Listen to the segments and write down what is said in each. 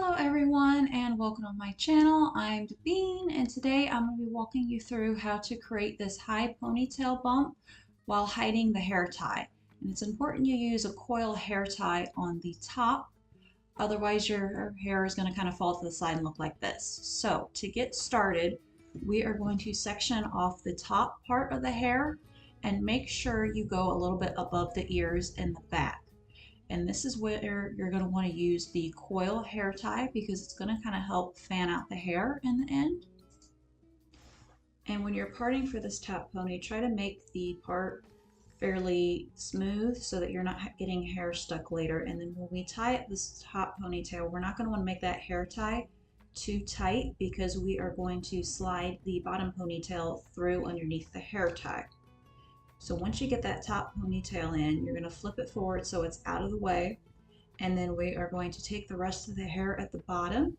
Hello everyone and welcome to my channel. I'm Devine and today I'm going to be walking you through how to create this high ponytail bump while hiding the hair tie. And it's important you use a coil hair tie on the top, otherwise your hair is going to kind of fall to the side and look like this. So to get started, we are going to section off the top part of the hair and make sure you go a little bit above the ears and the back. And this is where you're going to want to use the coil hair tie because it's going to kind of help fan out the hair in the end. And when you're parting for this top pony, try to make the part fairly smooth so that you're not getting hair stuck later. And then when we tie up this top ponytail, we're not going to want to make that hair tie too tight because we are going to slide the bottom ponytail through underneath the hair tie. So once you get that top ponytail in, you're going to flip it forward so it's out of the way. And then we are going to take the rest of the hair at the bottom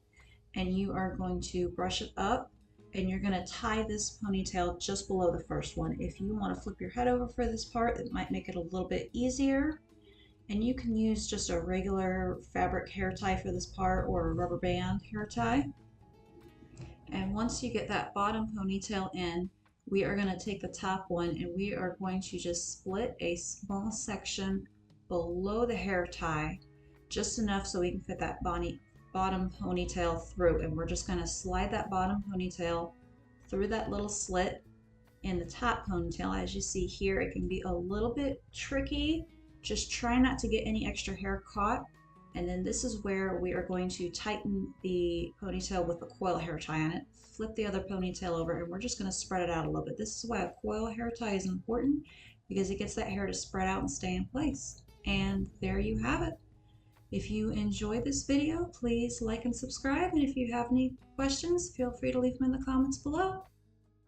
and you are going to brush it up and you're going to tie this ponytail just below the first one. If you want to flip your head over for this part, it might make it a little bit easier. And you can use just a regular fabric hair tie for this part or a rubber band hair tie. And once you get that bottom ponytail in, we are going to take the top one and we are going to just split a small section below the hair tie, just enough so we can fit that bottom ponytail through. And we're just going to slide that bottom ponytail through that little slit in the top ponytail. As you see here, it can be a little bit tricky. Just try not to get any extra hair caught. And then this is where we are going to tighten the ponytail with the coil hair tie on it. Flip the other ponytail over and we're just going to spread it out a little bit. This is why a coil hair tie is important because it gets that hair to spread out and stay in place. And there you have it. If you enjoyed this video, please like and subscribe. And if you have any questions, feel free to leave them in the comments below.